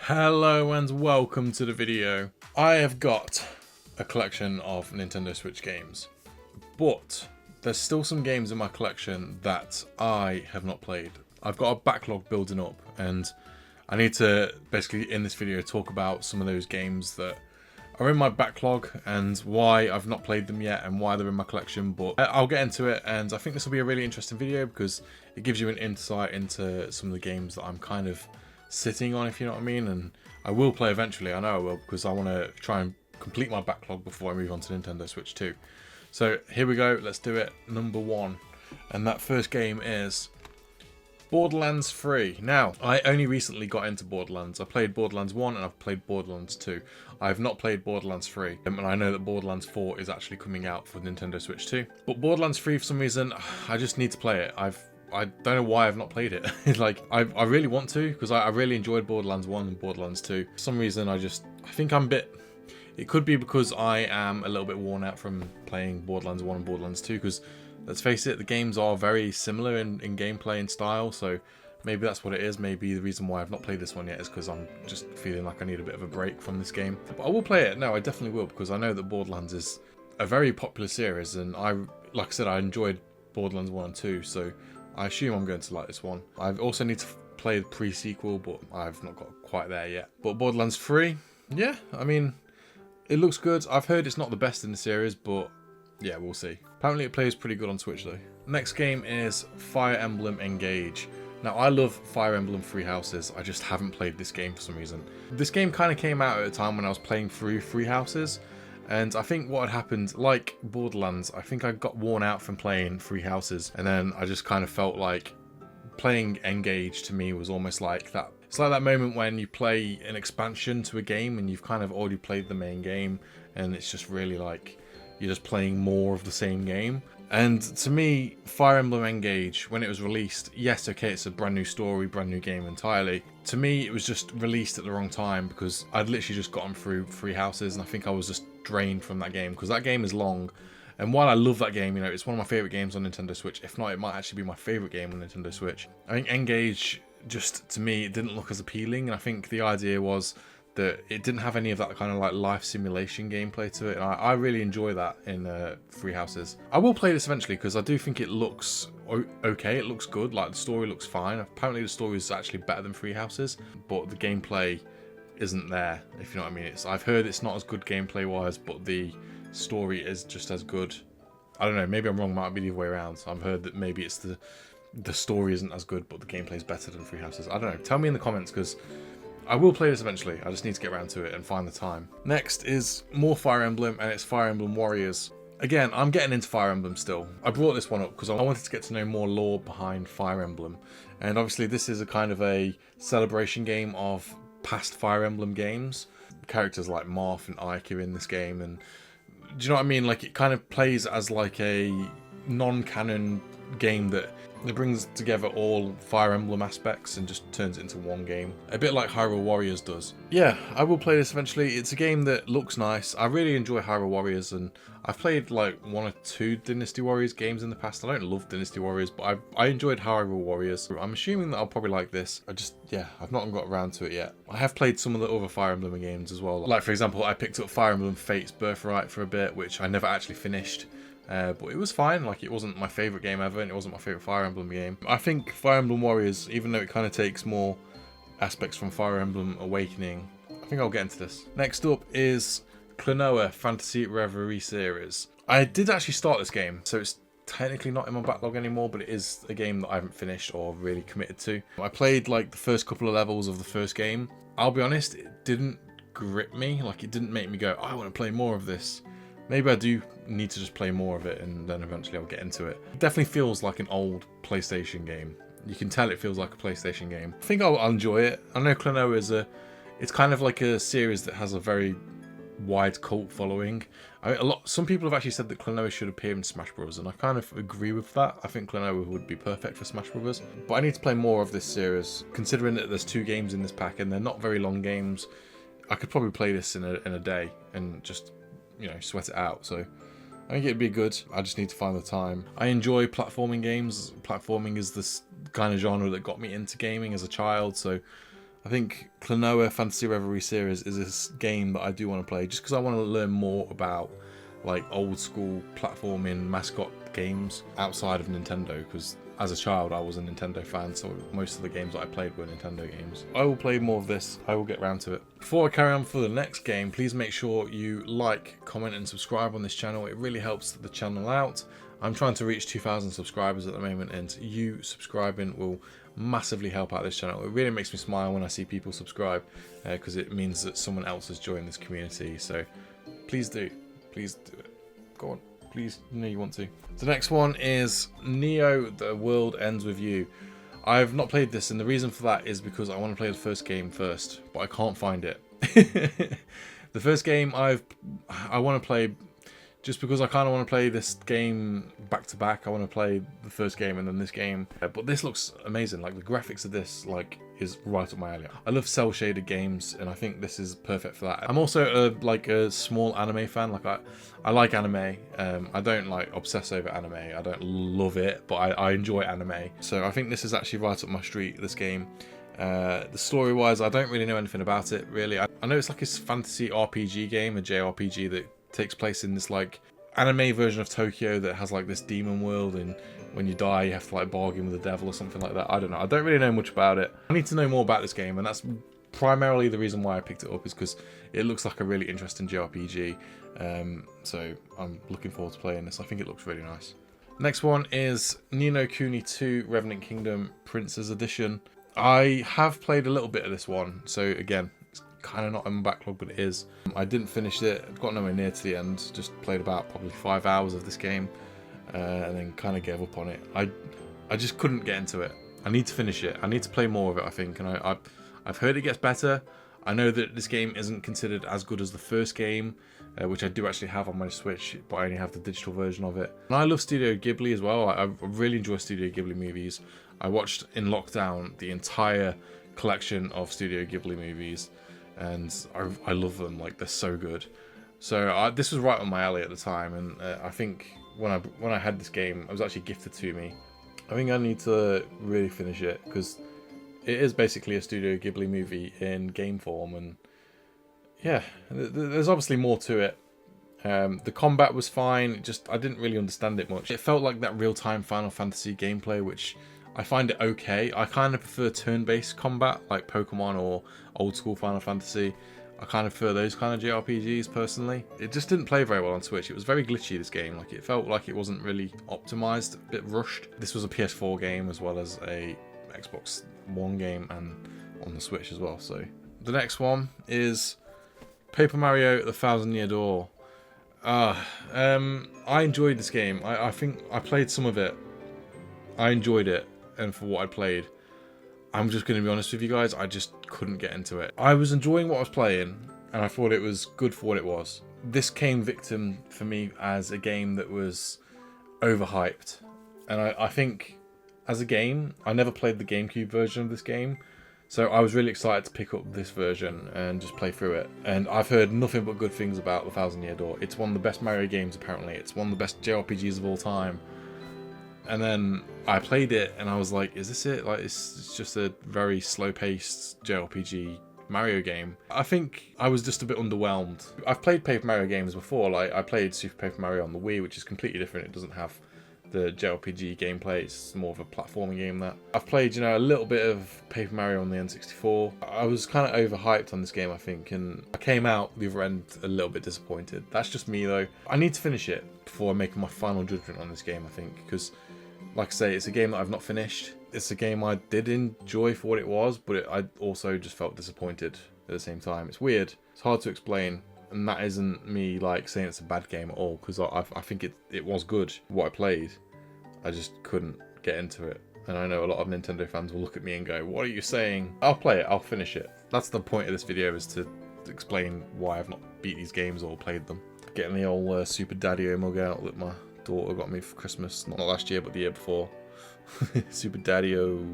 Hello and welcome to the video. I have got a collection of Nintendo Switch games, but there's still some games in my collection that I have not played. I've got a backlog building up and I need to basically in this video talk about some of those games that are in my backlog and why I've not played them yet and why they're in my collection, but I'll get into it. And I think this will be a really interesting video because it gives you an insight into some of the games that I'm kind of sitting on, if you know what I mean. And I will play eventually, I know I will, because I want to try and complete my backlog before I move on to Nintendo Switch 2. So here we go, let's do it. Number one, and that first game is Borderlands 3. Now, I only recently got into Borderlands. I played Borderlands 1 and I've played Borderlands 2. I have not played Borderlands 3, and I know that Borderlands 4 is actually coming out for Nintendo Switch 2. But Borderlands 3, for some reason, I just need to play it. I don't know why I've not played it. Like, I really want to, because I really enjoyed Borderlands 1 and Borderlands 2. For some reason, I think I'm a bit... It could be because I am a little bit worn out from playing Borderlands 1 and Borderlands 2, because let's face it, the games are very similar in gameplay and style, so maybe that's what it is. Maybe the reason why I've not played this one yet is because I'm just feeling like I need a bit of a break from this game. But I will play it. No, I definitely will, because I know that Borderlands is a very popular series, and like I said, I enjoyed Borderlands 1 and 2, so I assume I'm going to like this one. I also need to play the pre-sequel, but I've not got quite there yet. But Borderlands 3, yeah, I mean, it looks good. I've heard it's not the best in the series, but yeah, we'll see. Apparently it plays pretty good on Switch though. Next game is Fire Emblem Engage. Now, I love Fire Emblem Three Houses. I just haven't played this game for some reason. This game kind of came out at a time when I was playing through Three Houses, and I think what had happened, like Borderlands, I think I got worn out from playing Three Houses, and then I just kind of felt like playing Engage to me was almost like that. It's like that moment when you play an expansion to a game and you've kind of already played the main game, and it's just really like you're just playing more of the same game. And to me, Fire Emblem Engage, when it was released, yes, okay, it's a brand new story, brand new game entirely. To me, it was just released at the wrong time because I'd literally just gotten through Three Houses, and I think I was just drained from that game because that game is long. And while I love that game, you know, it's one of my favourite games on Nintendo Switch. If not, it might actually be my favourite game on Nintendo Switch. I think Engage, just to me, it didn't look as appealing, and I think the idea was that it didn't have any of that kind of like life simulation gameplay to it. And I really enjoy that in Three Houses. I will play this eventually because I do think it looks okay. It looks good. Like, the story looks fine. Apparently the story is actually better than Three Houses, but the gameplay isn't there, if you know what I mean. I've heard it's not as good gameplay wise, but the story is just as good. I don't know, maybe I'm wrong, might be the other way around. I've heard that maybe it's the story isn't as good, but the gameplay is better than Three Houses. I don't know, tell me in the comments, because I will play this eventually. I just need to get around to it and find the time. Next is more Fire Emblem, and it's Fire Emblem Warriors. Again, I'm getting into Fire Emblem still. I brought this one up because I wanted to get to know more lore behind Fire Emblem. And obviously this is a kind of a celebration game of past Fire Emblem games. Characters like Marth and Ike are in this game, and do you know what I mean? Like, it kind of plays as like a non-canon game that brings together all Fire Emblem aspects and just turns it into one game. A bit like Hyrule Warriors does. Yeah, I will play this eventually. It's a game that looks nice. I really enjoy Hyrule Warriors, and I've played like 1 or 2 Dynasty Warriors games in the past. I don't love Dynasty Warriors, but I enjoyed Hyrule Warriors. I'm assuming that I'll probably like this. I've not got around to it yet. I have played some of the other Fire Emblem games as well. Like, for example, I picked up Fire Emblem Fate's Birthright for a bit, which I never actually finished. But it was fine. Like, it wasn't my favourite game ever, and it wasn't my favourite Fire Emblem game. I think Fire Emblem Warriors, even though it kind of takes more aspects from Fire Emblem Awakening, I think I'll get into this. Next up is Klonoa Phantasy Reverie series. I did actually start this game, so it's technically not in my backlog anymore, but it is a game that I haven't finished or really committed to. I played like the first couple of levels of the first game. I'll be honest, it didn't grip me. Like, it didn't make me go, I want to play more of this. Maybe I do need to just play more of it, and then eventually I'll get into it. It definitely feels like an old PlayStation game. You can tell it feels like a PlayStation game. I think I'll enjoy it. I know Klonoa is it's kind of like a series that has a very wide cult following. Some people have actually said that Klonoa should appear in Smash Bros, and I kind of agree with that. I think Klonoa would be perfect for Smash Bros. But I need to play more of this series, considering that there's 2 games in this pack and they're not very long games. I could probably play this in a day and just, you know, sweat it out. So I think it'd be good. I just need to find the time. I enjoy platforming games. Platforming is this kind of genre that got me into gaming as a child, so I I think Klonoa Phantasy Reverie series is this game that I do want to play, just because I want to learn more about like old school platforming mascot games outside of Nintendo, because as a child I was a Nintendo fan, so most of the games that I played were Nintendo games. I will play more of this, I will get around to it. Before I carry on for the next game, please make sure you like, comment and subscribe on this channel. It really helps the channel out. I'm trying to reach 2,000 subscribers at the moment, and you subscribing will massively help out this channel. It really makes me smile when I see people subscribe, because it means that someone else has joined this community. So please do it. Go on, please. You know you want to. The next one is Neo: The World Ends With You. I've not played this, and the reason for that is because I want to play the first game first, but I can't find it. The first game I want to play, just because I kind of want to play this game back to back. I want to play the first game and then this game. But this looks amazing. Like the graphics of this, like, is right up my alley. I love cell shaded games, and I think this is perfect for that. I'm also a small anime fan. Like I like anime. I don't like obsess over anime. I don't love it, but I enjoy anime. So I think this is actually right up my street. This game. The story wise, I don't really know anything about it really. I know it's like a fantasy RPG game, a JRPG that takes place in this like anime version of Tokyo that has like this demon world, and when you die you have to like bargain with the devil or something like that. I don't know. I don't really know much about it. I need to know more about this game, and that's primarily the reason why I picked it up, is because it looks like a really interesting JRPG. So I'm looking forward to playing this. I think it looks really nice. Next one is Ni no Kuni 2 Revenant Kingdom Prince's Edition. I have played a little bit of this one, so again, it's kind of not on my backlog, but it is. I didn't finish it, got nowhere near to the end, just played about probably 5 hours of this game, and then kind of gave up on it. I just couldn't get into it. I need to finish it. I need to play more of it, I think, and I've heard it gets better. I know that this game isn't considered as good as the first game, which I do actually have on my Switch, but I only have the digital version of it. And I love Studio Ghibli as well. I really enjoy Studio Ghibli movies. I watched in lockdown the entire collection of Studio Ghibli movies, and I love them. Like, they're so good. So this was right on my alley at the time, and I think when I had this game, it was actually gifted to me. I think I need to really finish it, because it is basically a Studio Ghibli movie in game form, and yeah, there's obviously more to it. The combat was fine, just I didn't really understand it much. It felt like that real-time Final Fantasy gameplay, which I find it okay. I kind of prefer turn-based combat, like Pokemon or old-school Final Fantasy. I kind of prefer those kind of JRPGs personally. It just didn't play very well on Switch. It was very glitchy, this game. Like, it felt like it wasn't really optimized, a bit rushed. This was a PS4 game as well as a Xbox One game, and on the Switch as well. So the next one is Paper Mario: The Thousand Year Door. I enjoyed this game. I think I played some of it. I enjoyed it, and for what I played, I'm just going to be honest with you guys, I just couldn't get into it. I was enjoying what I was playing, and I thought it was good for what it was. This came victim for me as a game that was overhyped, and I think as a game, I never played the GameCube version of this game, so I was really excited to pick up this version and just play through it. And I've heard nothing but good things about The Thousand Year Door. It's one of the best Mario games, apparently. It's one of the best JRPGs of all time. And then I played it, and I was like, is this it? Like, it's just a very slow-paced JRPG Mario game. I think I was just a bit underwhelmed. I've played Paper Mario games before. Like, I played Super Paper Mario on the Wii, which is completely different. It doesn't have the JRPG gameplay. It's more of a platforming game. That I've played, you know, a little bit of Paper Mario on the N64. I was kind of overhyped on this game, I think, and I came out the other end a little bit disappointed. That's just me, though. I need to finish it before I make my final judgment on this game, I think, because, like I say, it's a game that I've not finished. It's a game I did enjoy for what it was, but I also just felt disappointed at the same time. It's weird. It's hard to explain. And that isn't me like saying it's a bad game at all, because I think it was good, what I played. I just couldn't get into it. And I know a lot of Nintendo fans will look at me and go, what are you saying? I'll play it, I'll finish it. That's the point of this video, is to explain why I've not beat these games or played them. Getting the old Super Daddy-O mug out that my daughter got me for Christmas. Not last year, but the year before. Super Daddy-O.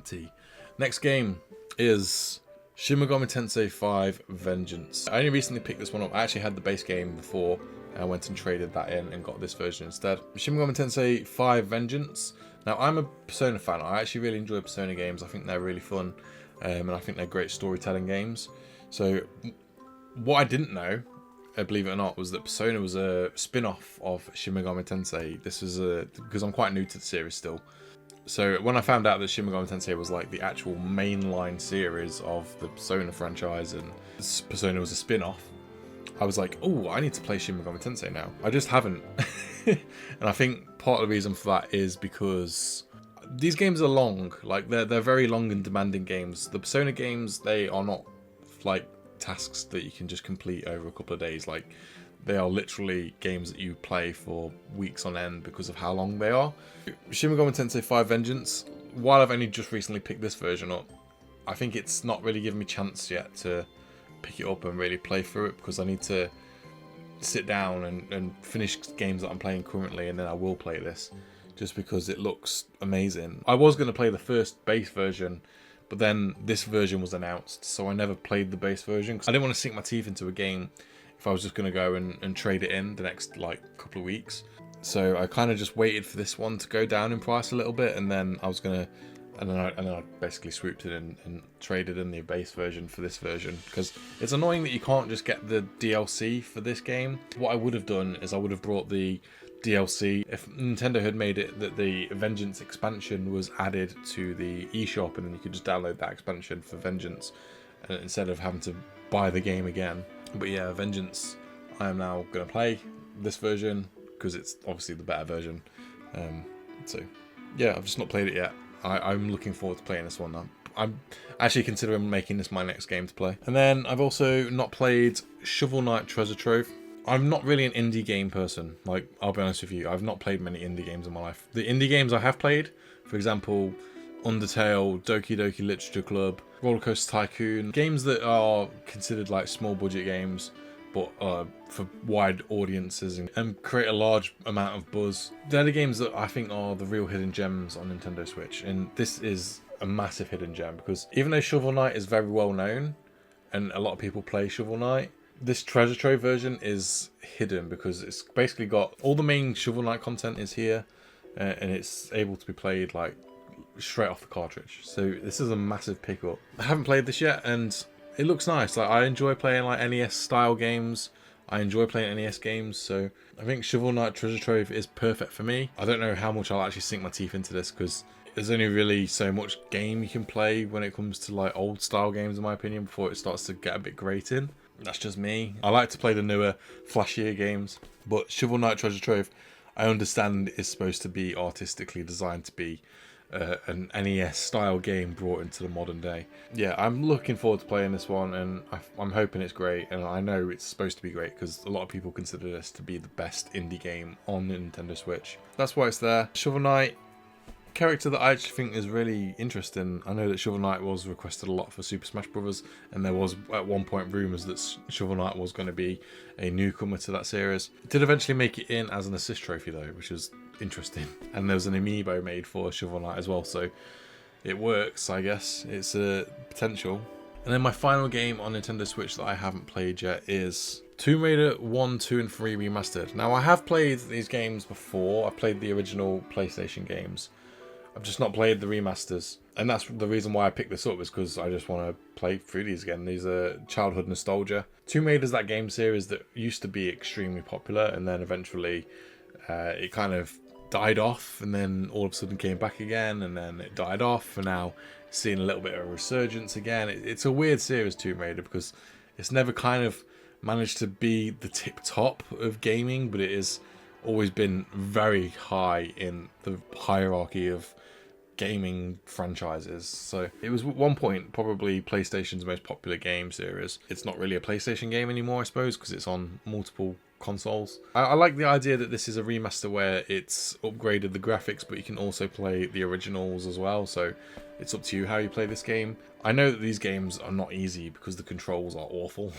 Tea. Next game is Shin Megami Tensei 5 Vengeance. I only recently picked this one up. I actually had the base game before I went and traded that in and got this version instead. Shin Megami Tensei 5 Vengeance. Now, I'm a Persona fan. I actually really enjoy Persona games. I think they're really fun, and I think they're great storytelling games. So, what I didn't know, believe it or not, was that Persona was a spin-off of Shin Megami Tensei. This was because I'm quite new to the series still. So when I found out that Shin Megami Tensei was like the actual mainline series of the Persona franchise and Persona was a spin-off, I was like, oh, I need to play Shin Megami Tensei now. I just haven't. And I think part of the reason for that is because these games are long. Like, they're very long and demanding games. The Persona games, they are not like tasks that you can just complete over a couple of days. Like, they are literally games that you play for weeks on end because of how long they are. Shin Megami Tensei 5 Vengeance, while I've only just recently picked this version up, I think it's not really given me a chance yet to pick it up and really play through it, because I need to sit down and finish games that I'm playing currently, and then I will play this, just because it looks amazing. I was going to play the first base version, but then this version was announced, so I never played the base version, because I didn't want to sink my teeth into a game if I was just going to go and trade it in the next like couple of weeks. So I kind of just waited for this one to go down in price a little bit, and then I was going to, and then I basically swooped it in and traded in the base version for this version, because it's annoying that you can't just get the DLC for this game. What I would have done is I would have brought the DLC. If Nintendo had made it that the Vengeance expansion was added to the eShop, and then you could just download that expansion for Vengeance instead of having to buy the game again. But yeah, Vengeance, I am now going to play this version because it's obviously the better version. So yeah, I've just not played it yet. I'm looking forward to playing this one now. I'm actually considering making this my next game to play. And then I've also not played Shovel Knight Treasure Trove. I'm not really an indie game person. Like, I'll be honest with you, I've not played many indie games in my life. The indie games I have played, for example, Undertale, Doki Doki Literature Club, Roller Coaster Tycoon, games that are considered like small budget games, but for wide audiences and create a large amount of buzz. They're the games that I think are the real hidden gems on Nintendo Switch, and this is a massive hidden gem, because even though Shovel Knight is very well known and a lot of people play Shovel Knight, this Treasure Trove version is hidden because it's basically got all the main Shovel Knight content is here, and it's able to be played like straight off the cartridge. So this is a massive pickup. I haven't played this yet, and it looks nice. Like, I enjoy playing like NES style games. I enjoy playing NES games, so I think Shovel Knight Treasure Trove is perfect for me. I don't know how much I'll actually sink my teeth into this, because there's only really so much game you can play when it comes to like old style games, in my opinion, before it starts to get a bit grating. That's just me. I like to play the newer, flashier games, but Shovel Knight Treasure Trove, I understand, is supposed to be artistically designed to be an NES style game brought into the modern day. Yeah, I'm looking forward to playing this one, and I'm hoping it's great, and I know it's supposed to be great because a lot of people consider this to be the best indie game on the Nintendo Switch. That's why it's there. Shovel Knight, character that I actually think is really interesting. I know that Shovel Knight was requested a lot for Super Smash Bros, and there was at one point rumours that Shovel Knight was going to be a newcomer to that series. It did eventually make it in as an assist trophy though, which is interesting. And there was an amiibo made for Shovel Knight as well, so it works, I guess. It's a potential. And then my final game on Nintendo Switch that I haven't played yet is Tomb Raider 1, 2 and 3 Remastered. Now, I have played these games before. I've played the original PlayStation games. I've just not played the remasters, and that's the reason why I picked this up, is because I just want to play through these again. These are childhood nostalgia. Tomb Raider is that game series that used to be extremely popular, and then eventually it kind of died off, and then all of a sudden came back again, and then it died off, and now seeing a little bit of a resurgence again. It's a weird series, Tomb Raider, because it's never kind of managed to be the tip top of gaming, but it has always been very high in the hierarchy of gaming franchises. So it was at one point probably PlayStation's most popular game series. It's not really a PlayStation game anymore, I suppose, because it's on multiple consoles. I like the idea that this is a remaster where it's upgraded the graphics, but you can also play the originals as well, so it's up to you how you play this game. I know that these games are not easy because the controls are awful.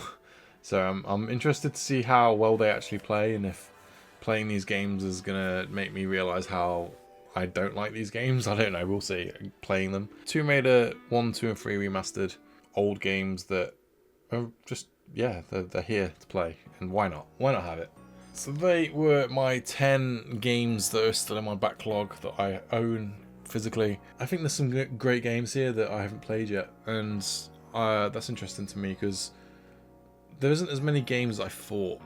So I'm interested to see how well they actually play, and if playing these games is gonna make me realise how I don't like these games. I don't know, we'll see playing them. Tomb Raider 1, 2 and 3 Remastered, old games that are just, yeah, they're here to play, and why not? Why not have it? So they were my 10 games that are still in my backlog that I own physically. I think there's some great games here that I haven't played yet, and that's interesting to me because there isn't as many games as I thought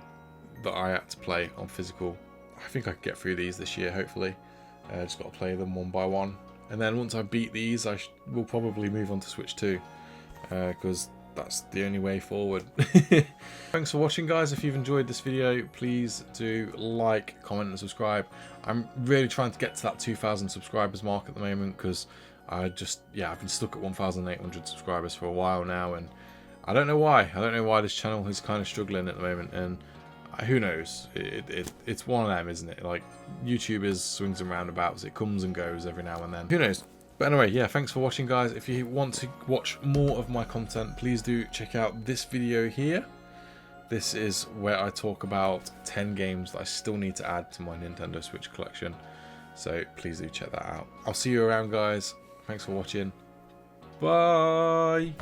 that I had to play on physical. I think I could get through these this year, hopefully. Just got to play them one by one. And then once I beat these, I will probably move on to Switch 2, because that's the only way forward. Thanks for watching, guys. If you've enjoyed this video, please do like, comment and subscribe. I'm really trying to get to that 2,000 subscribers mark at the moment because I've been stuck at 1,800 subscribers for a while now, and I don't know why. I don't know why this channel is kind of struggling at the moment, and who knows? It's one of them, isn't it? Like, YouTube is swings and roundabouts. It comes and goes every now and then. Who knows? But anyway, yeah, thanks for watching, guys. If you want to watch more of my content, please do check out this video here. This is where I talk about 10 games that I still need to add to my Nintendo Switch collection. So please do check that out. I'll see you around, guys. Thanks for watching. Bye!